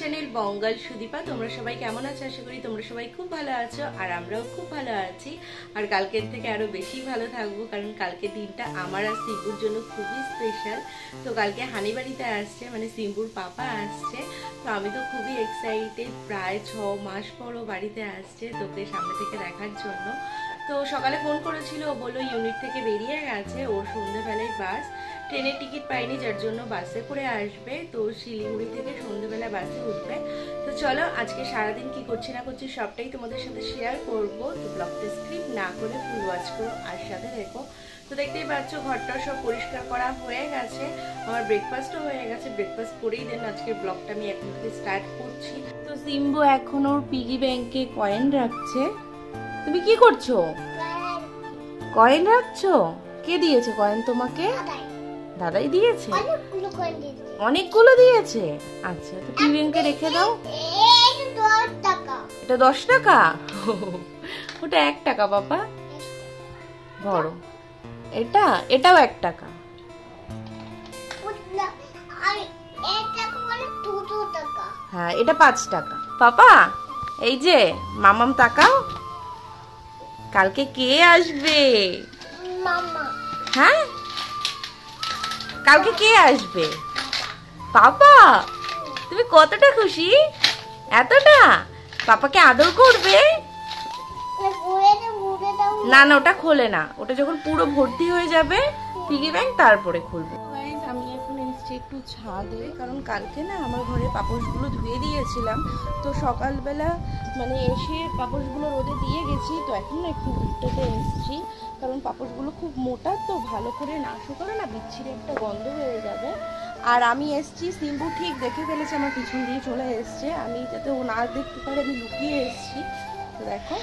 Channel Bangal Sudipa. তোমরা সবাই কেমন আছো? আশা করি তোমরা সবাই খুব ভালো আছো, আর আমরাও খুব ভালো আছি। আর কালকের থেকে আরো বেশি ভালো থাকবো, কারণ কালকের দিনটা আমার আর সিম্বুর জন্য খুবই স্পেশাল। তো কালকে হানি বাড়িতে আসছে, মানে সিম্বুর পাপা আসছে। তো আমি তো খুবই এক্সাইটেড, প্রায় 6 মাস পরও বাড়িতে আসছে তোকে সামনে থেকে দেখার জন্য। তো সকালে ফোন করেছিল, ও বললো ইউনিট থেকে বেরিয়ে গেছে, ওর সন্ধ্যেবেলায় বাস, ট্রেনের টিকিট পাইনি, যার জন্য বাসে করে আসবে। তো শিলিগুড়ি থেকে সন্ধ্যেবেলা বাসে উঠবে। তো চলো আজকে সারাদিন কি করছি না করছি সবটাই তোমাদের সাথে শেয়ার করব। তো ব্লগটা স্ক্রিপ্ট না করে ফুল ওয়াচ করো আর সাথে দেখো। তো দেখতেই পাচ্ছ ঘরটা সব পরিষ্কার করা হয়ে গেছে, আমার ব্রেকফাস্টও হয়ে গেছে। ব্রেকফাস্ট করেই দেন আজকের ব্লগটা আমি এখন থেকে স্টার্ট করছি। তো সিম্বু এখন ওর পিগি ব্যাংকে কয়েন রাখছে। তুমি কি করছো? কয়েন রাখছো? কে দিয়েছে কয়েন তোমাকে? দাদাই দিয়েছে। অনেকগুলো দিয়েছে। আচ্ছা, তো পিগি ব্যাংকে রেখে দাও। এটা 10 টাকা? ওটা 1 টাকা বাবা, বড়। এটাও 1 টাকা। হ্যাঁ, এটা 5 টাকা। পাপা এই যে মামাম তাকাও, কালকে কে আসবে? হ্যাঁ, কালকে কে আসবে? পাপা, তুমি কতটা খুশি? এতটা? পাপাকে আদর করবে? না না, ওটা খোলে না, ওটা যখন পুরো ভর্তি হয়ে যাবে পিগি ব্যাংক তারপরে খুলবো। আমি এখন এসেছি একটু ছাদে, কারণ কালকে না আমার ঘরে পাপোশগুলো ধুয়ে দিয়েছিলাম। তো সকালবেলা মানে এসে পাপোশগুলো রোদে দিয়ে গেছি। তো এখন না একটু ঘুরতে এসেছি, কারণ পাপোশগুলো খুব মোটা, তো ভালো করে না শুকালে না বিচ্ছিরি একটা গন্ধ হয়ে যাবে। আর আমি এসছি, সিম্বু ঠিক দেখে ফেলেছে, আমার পিছন দিয়ে চলে এসছে। আমি যাতে ও না দেখতে পারে আমি লুকিয়ে এসছি। তো দেখো,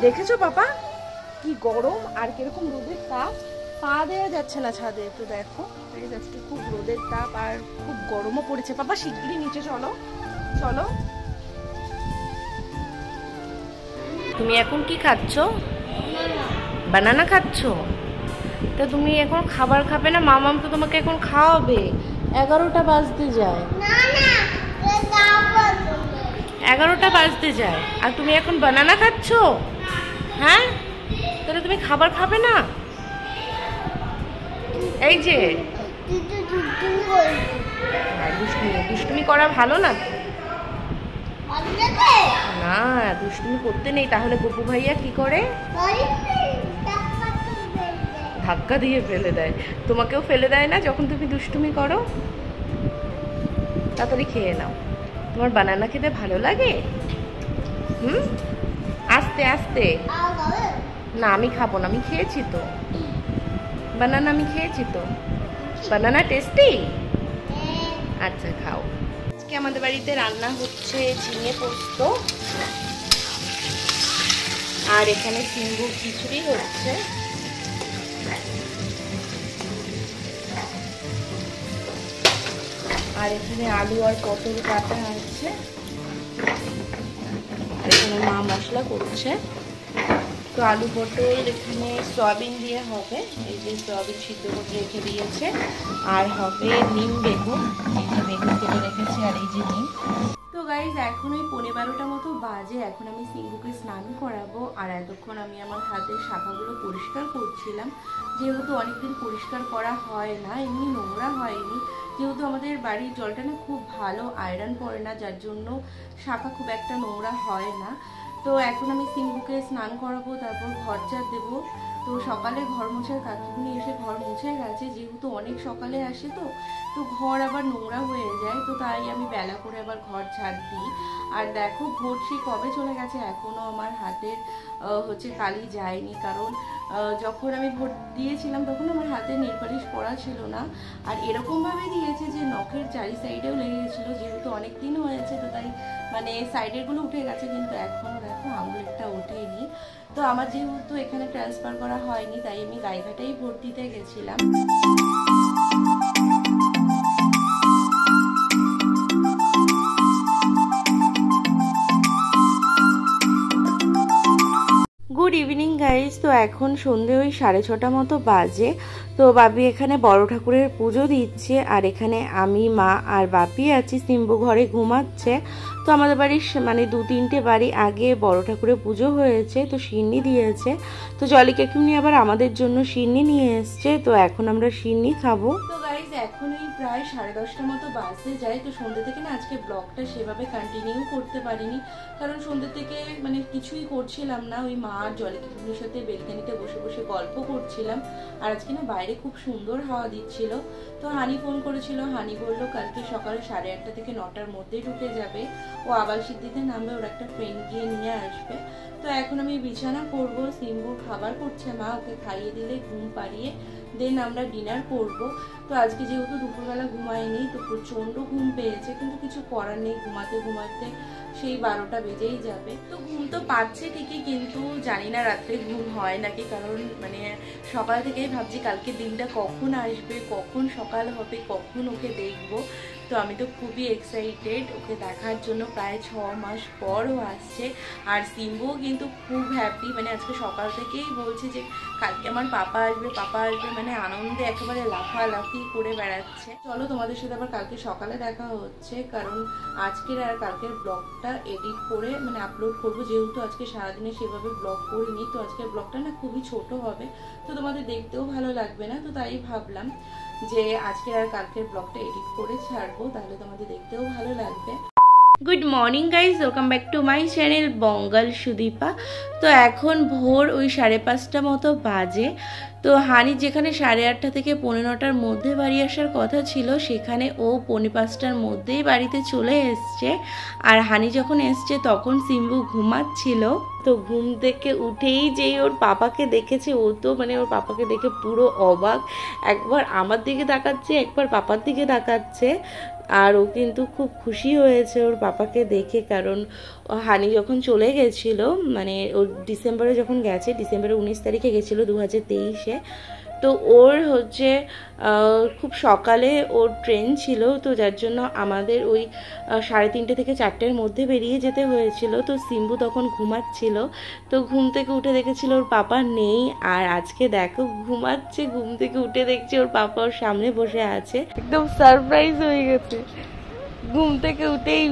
দেখেছো পাপা কি গরম আর কিরকম রোদের তাপ, পা দেওয়া যাচ্ছে না ছাদে। তো দেখো আজকে খুব রোদের তাপ আর খুব গরমও পড়েছে। পাপা শিগগিরই নিচে চলো চলো। তুমি এখন কি খাচ্ছ? বানানা খাচ্ছ? তা তুমি এখন খাবার খাবে না? মামাম তো তোমাকে এখন খাওয়াবে। 11টা বাজতে যায়। 11টা বাজতে যায় আর তুমি এখন বানানা খাচ্ছ? হ্যাঁ, তাহলে তুমি খাবার খাবে না? এই যে দুষ্টুমি করা ভালো না? না, দুষ্টুমি করতে নেই। তাহলে গপু ভাইয়া কি করে? ধাক্কা দিয়ে ফেলে দেয়। তোমাকেও ফেলে দেয় না যখন তুমি দুষ্টুমি করো? তাড়াতাড়ি খেয়ে নাও। তোমার বানানা খেতে ভালো লাগে? আস্তে আস্তে। না, আমি খাবো না, আমি খেয়েছি তো বানানা, আমি খেয়েছি তো বানানা। টেস্টি? আচ্ছা খাও। আজকে আমাদের বাড়িতে রান্না হচ্ছে ঝিঙে পোস্ত, আর এখানে সিম্বুর খিচুড়ি হচ্ছে। আর এখানে আলু আর পটল কাটা আছে। আর এখানে মা মশলা করছে। তো আলু পটল এখানে সয়াবিন দিয়ে হবে, এই যে সয়াবিন সিদ্ধ করে রেখে দিয়েছে। আর হবে নিম বেগুন, এই যে বেগুন কেটে রেখেছে, আর এই যে নিম। তো গাইজ এখন ওই 12:15 মতো বাজে। এখন আমি সিম্বুকে স্নান করাবো, আর এতক্ষণ আমি আমার হাতের শাখাগুলো পরিষ্কার করছিলাম, যেহেতু অনেকদিন পরিষ্কার করা হয় না, এমনি নোংরা হয়নি। যেহেতু আমাদের বাড়ির জলটা না খুব ভালো, আয়রন পড়ে না, যার জন্য শাখা খুব একটা নোংরা হয় না। তো এখন আমি সিম্বুকে স্নান করাবো, তারপর ঘর ঝাড় দেবো। তো সকালে ঘর মোছার কাকিমুনি এসে ঘর মুছে গেছে, যেহেতু অনেক সকালে আসে তো ঘর আবার নোংরা হয়ে যায়। তো তাই আমি বেলা করে আবার ঘর ঝাড় দিই। আর দেখো ভোট সে কবে চলে গেছে, এখনও আমার হাতের কালি যায়নি। কারণ যখন আমি ভোট দিয়েছিলাম তখন আমার হাতে নেল পালিশ পরা ছিল না, আর এরকমভাবে দিয়েছে যে নখের চারি সাইডেও লেগে গেছিলো। যেহেতু অনেক দিন হয়েছে তো তাই মানে সাইডের গুলো উঠে গেছে, কিন্তু এখনও দেখো আঙুলেরটা ওঠেনি। তো আমার যেহেতু এখানে ট্রান্সফার করা হয়নি, তাই আমি গাইঘাটাই ভোট দিতে গেছিলাম। Good evening guys. তো এখন সন্ধে ওই 6:30 মতো বাজে। তো বাপি এখানে বড় ঠাকুরের পুজো দিচ্ছে, আর এখানে আমি, মা আর বাপি আছি। সিম্বু ঘরে ঘুমাচ্ছে। তো আমাদের বাড়ির মানে 2-3টে বাড়ি আগে বড় ঠাকুরের পুজো হয়েছে, তো সিন্নি দিয়েছে। তো জলি কাকিমনি আবার আমাদের জন্য সিন্নি নিয়ে এসছে, তো এখন আমরা সিন্নি খাবো। তো গাইজ এখনই প্রায় 10:30টার মতো বাজতে যায়। তো সন্ধ্যে থেকে না আজকে ব্লগটা সেভাবে কন্টিনিউ করতে পারিনি, কারণ সন্ধ্যে থেকে মানে কিছুই করছিলাম না। ওই মা আর জলি কাকিমনির সাথে বেলকানিতে বসে বসে গল্প করছিলাম। আর আজকে না বাইরে খুব সুন্দর হাওয়া দিচ্ছিল। তো হানি ফোন করেছিল। হানি বললো কালকে সকালে 8:30 থেকে 9টার মধ্যে ঢুকে যাবে, ও আবাল সিদ্ধিতে নামবে, ওর একটা ফ্রেন্ড গিয়ে নিয়ে আসবে। তো এখন আমি বিছানা করব। সিম্বুর খাবার করছে মা, ওকে খাইয়ে দিলে ঘুম পাড়িয়ে দেন আমরা ডিনার করব। তো আজকে যেহেতু দুপুরবেলা ঘুমাইনি, তো প্রচণ্ড ঘুম পেয়েছে, কিন্তু কিছু করার নেই, ঘুমাতে ঘুমাতে সেই 12টা বেজেই যাবে। তো ঘুম তো পাচ্ছে ঠিকই, কিন্তু জানি না রাত্রে ঘুম হয় নাকি, কারণ মানে সকাল থেকেই ভাবছি কালকে দিনটা কখন আসবে, কখন সকাল হবে, কখন ওকে দেখবো। তো আমি তো খুবই এক্সাইটেড ওকে দেখার জন্য। প্রায় 6 মাস পর ও আসছে। আর সিম্বুও কিন্তু খুব হ্যাপি, মানে আজকে সকাল থেকেই বলছে যে কালকে আমার পাপা আসবে, পাপা আসবে, মানে আনন্দে একেবারে লাফালাফি করে বেড়াচ্ছে। চলো তোমাদের সাথে আবার কালকে সকালে দেখা হচ্ছে, কারণ আজকের আর কালকের ব্লগটা এডিট করে মানে আপলোড করবো। যেহেতু আজকে সারাদিনে সেভাবে ব্লগ করিনি, তো আজকের ব্লগটা না খুবই ছোট হবে, তো তোমাদের দেখতেও ভালো লাগবে না। তো তাই ভাবলাম যে আজকের আর কালকের ব্লগটা এডিট করে ছাড়বো, তাহলে তোমাদের দেখতেও ভালো লাগবে। Good morning guys, welcome back to my channel Bangal Sudipa. তো এখন ভোর ওই 5:30 মতো বাজে। তো হানি যেখানে 8:30 থেকে 9:15টার মধ্যে বাড়ি আসার কথা ছিল, সেখানে ও 5:45টার মধ্যেই বাড়িতে চলে এসছে। আর হানি যখন এসছে তখন সিম্বু ঘুমাচ্ছিল। তো ঘুম থেকে উঠেই যেই ওর পাপাকে দেখেছে, ও তো মানে ওর পাপাকে দেখে পুরো অবাক। একবার আমার দিকে তাকাচ্ছে, একবার পাপার দিকে তাকাচ্ছে। আর ও কিন্তু খুব খুশি হয়েছে ওর পাপাকে দেখে, কারণ হানি যখন চলে গেছিল, মানে ও ডিসেম্বরে যখন গেছে, ডিসেম্বরের 19 তারিখে গেছিলো 2023-এ। তো ওর হচ্ছে খুব সকালে ওর ট্রেন ছিল, তো যার জন্য আমাদের ওই 3:30 থেকে 4টের মধ্যে বেরিয়ে যেতে হয়েছিল। তো সিম্বু তখন ঘুমাচ্ছিল। তো ঘুম থেকে উঠে দেখেছিল ওর পাপা নেই, আর আজকে দেখো ঘুমাচ্ছে, ঘুম থেকে উঠে দেখছে ওর পাপা ওর সামনে বসে আছে। একদম সারপ্রাইজ হয়ে গেছে, ঘুম থেকে উঠেই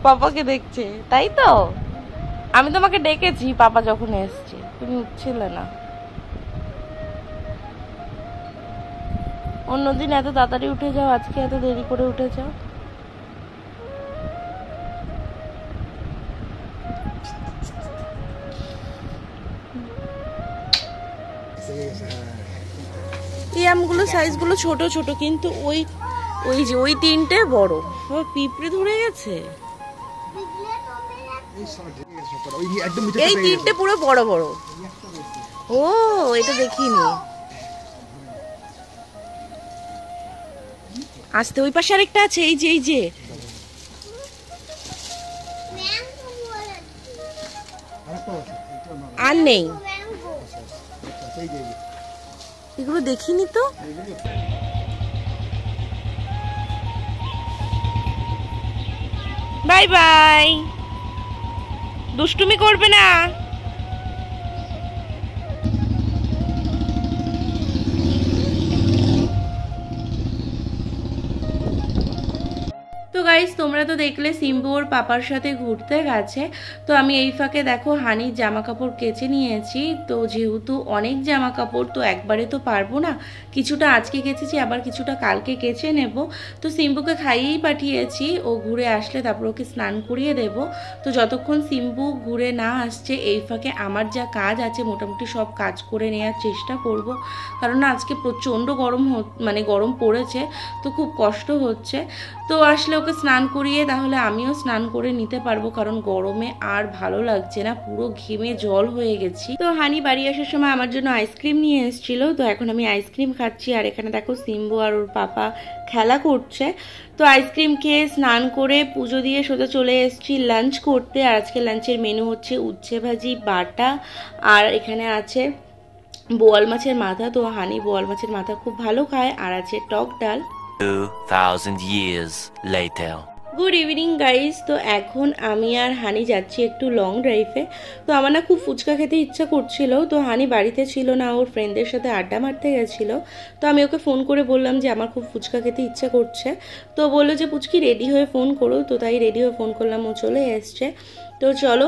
পাপাকে দেখছে। তাই তো আমি তোমাকে ডেকেছি পাপা যখন এসছে, তুমি উঠছিলে না। অন্যদিন এত তাড়াতাড়ি উঠে যাও, আজকে এত দেরি করে উঠে যাও। এই আমগুলো সাইজগুলো ছোট ছোট, কিন্তু ওই ওই যে ওই 3টে বড়। পিঁপড়ে ধরে গেছে, এই 3টে পুরো বড় বড়। ও এটা দেখিনি। আসতে ওই পাশে আরেকটা আছে, এই যে এই যে। আর নেই, এগুলো দেখিনি তো। বাই বাই, দুষ্টুমি করবে না। তো গাইস তোমরা তো দেখলে সিম্বু ওর পাপার সাথে ঘুরতে গেছে। তো আমি এই ফাঁকে দেখো হানির জামা কাপড় কেচে নিয়েছি। তো যেহেতু অনেক জামা কাপড়, তো একবারে তো পারবো না, কিছুটা আজকে কেচেছি, আবার কিছুটা কালকে কেচে নেব। তো সিম্বুকে খাইয়েই পাঠিয়েছি, ও ঘুরে আসলে তারপর ওকে স্নান করিয়ে দেব। তো যতক্ষণ সিম্বু ঘুরে না আসছে, এই ফাঁকে আমার যা কাজ আছে মোটামুটি সব কাজ করে নেওয়ার চেষ্টা করব, কারণ না আজকে প্রচণ্ড গরম মানে গরম পড়েছে, তো খুব কষ্ট হচ্ছে। তো আসলে ওকে স্নান করিয়ে তাহলে আমিও স্নান করে নিতে পারবো, কারণ গরমে আর ভালো লাগছে না, পুরো ঘেমে জল হয়ে গেছি। তো হানি বাড়ি আসার সময় আমার জন্য আইসক্রিম নিয়ে এসেছিল, তো এখন আমি আইসক্রিম খাচ্ছি। আর এখানে দেখো সিম্বু আর ওর পাপা খেলা করছে। তো আইসক্রিম খেয়ে স্নান করে পুজো দিয়ে সোজা চলে এসেছি লাঞ্চ করতে। আর আজকে লাঞ্চের মেনু হচ্ছে উচ্ছে ভাজি, বাটা, আর এখানে আছে বোয়াল মাছের মাথা। তো হানি বোয়াল মাছের মাথা খুব ভালো খায়। আর আছে টক ডাল। 2000 years later. Good evening guys. তো এখন আমি আর হানি যাচ্ছি একটু লং ড্রাইভে। তো আমার না খুব ফুচকা খেতে ইচ্ছা করছিল, তো হানি বাড়িতে ছিল না, ওর ফ্রেন্ডদের সাথে আড্ডা মারতে গেছিল। তো আমি ওকে ফোন করে বললাম যে আমার খুব ফুচকা খেতে ইচ্ছা করছে। তো বললো যে পুচকি রেডি হয়ে ফোন করো। তো তাই রেডি হয়ে ফোন করলাম, ও চলে এসছে। তো চলো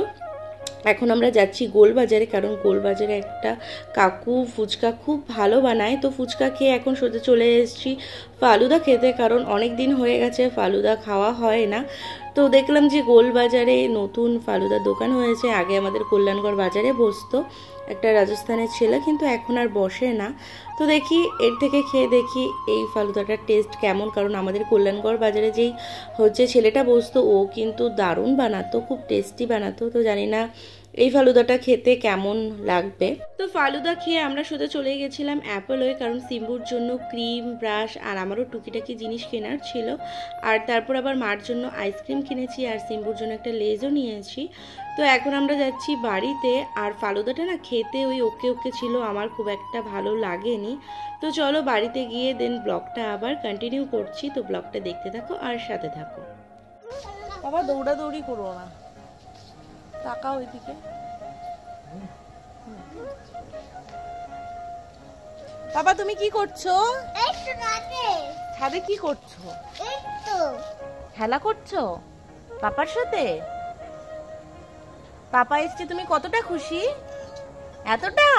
এখন আমরা যাচ্ছি গোলবাজারে, কারণ গোলবাজারে একটা কাকু ফুচকা খুব ভালো বানায়। তো ফুচকা খেয়ে এখন সোজা চলে এসেছি ফালুদা খেতে, কারণ অনেক দিন হয়ে গেছে ফালুদা খাওয়া হয় না। তো দেখলাম যে গোলবাজারে নতুন ফালুদার দোকান হয়েছে। আগে আমাদের কল্যাণগড় বাজারে বসতো একটা রাজস্থানের ছেলে, কিন্তু এখন আর বসে না। তো দেখি এর থেকে খেয়ে দেখি এই ফালুদাটার টেস্ট কেমন, কারণ আমাদের কল্যাণগড় বাজারে যেই ছেলেটা বসতো ও কিন্তু দারুণ বানাতো, খুব টেস্টি বানাতো। তো জানি না এই ফালুদাটা খেতে কেমন লাগবে। তো ফালুদা খেয়ে আমরা সোজা চলে গেছিলাম অ্যাপোলোয়, কারণ সিম্বুর জন্য ক্রিম, ব্রাশ আর আমারও টুকিটাকি জিনিস কেনার ছিল। আর তারপর আবার মার জন্য আইসক্রিম কিনেছি, আর সিম্বুর জন্য একটা লেজও নিয়েছি। তো এখন আমরা যাচ্ছি বাড়িতে। আর ফালুদাটা না খেতে ওই ওকে ওকে ছিল, আমার খুব একটা ভালো লাগেনি। তো চলো বাড়িতে গিয়ে দেন ব্লগটা আবার কন্টিনিউ করছি। তো ব্লগটা দেখতে থাকো আর সাথে থাকো। বাবা দৌড়াদৌড়ি করো না, তাকাও ওইদিকে। বাবা তুমি কি করছো? ছাদে কি করছো? খেলা করছো পাপার সাথে? পাপা এসছে, তুমি কতটা খুশি? এতটা?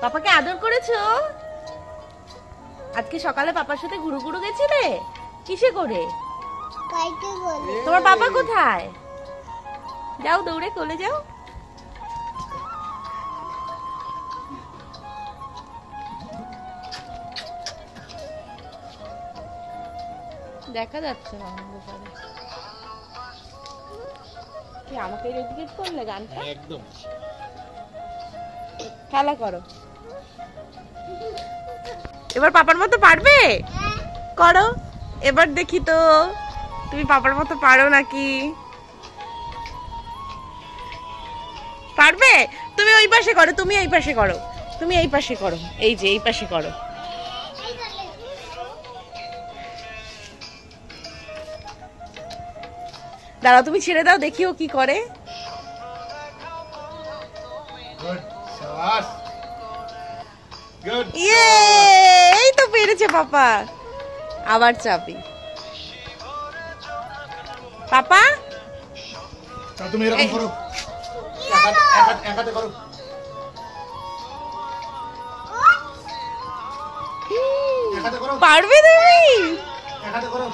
পাপাকে আদর করেছো? আজকে সকালে পাপার সাথে ঘুরু ঘুরু গেছিলে? কিসে করে? তোমার পাপা কোথায়? যাও দৌড়ে কোলে যাও। দেখা যাচ্ছে না কি আমাকে ডেডিকেট করলে গানটা? একদম খেলা করো। এবার পাপার মতো পারবে? করো এবার দেখি তো তুমি পাপার মতো পারো নাকি। পারবে? তুমি ওই পাশে করো, তুমি এই পাশে করো, তুমি এই পাশে করো, এই যে এই পাশে করো। দাঁড়াও তুমি ছেড়ে দাও, দেখিও কি করে। এই তো পেরেছে পাপা। আবার চাপি পাপা। তুমি এরকম করো, একাতে করো। পারবে তুমি? একাতে করো।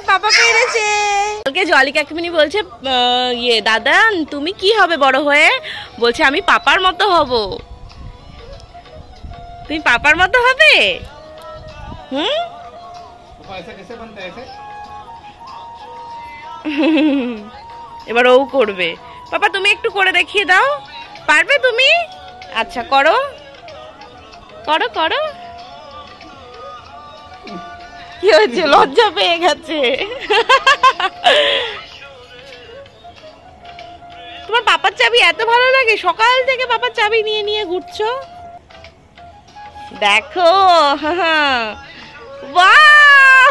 পাপা পেরেছে। কালকে জলি কাকিমনি বলছে দাদা তুমি কি হবে বড় হয়ে? বলছে আমি পাপার মতো হব। তুমি পাপার মতো হবে? এবার ও করবে। পাপা তুমি একটু করে দেখিয়ে দাও, পারবে তুমি? আচ্ছা করো করো করো। কি হয়েছে? লজ্জা পেয়ে গেছে। তোমার পাপার চাবি এত ভালো লাগে? সকাল থেকে পাপার চাবি নিয়ে নিয়ে ঘুরছো। দেখো বাহ।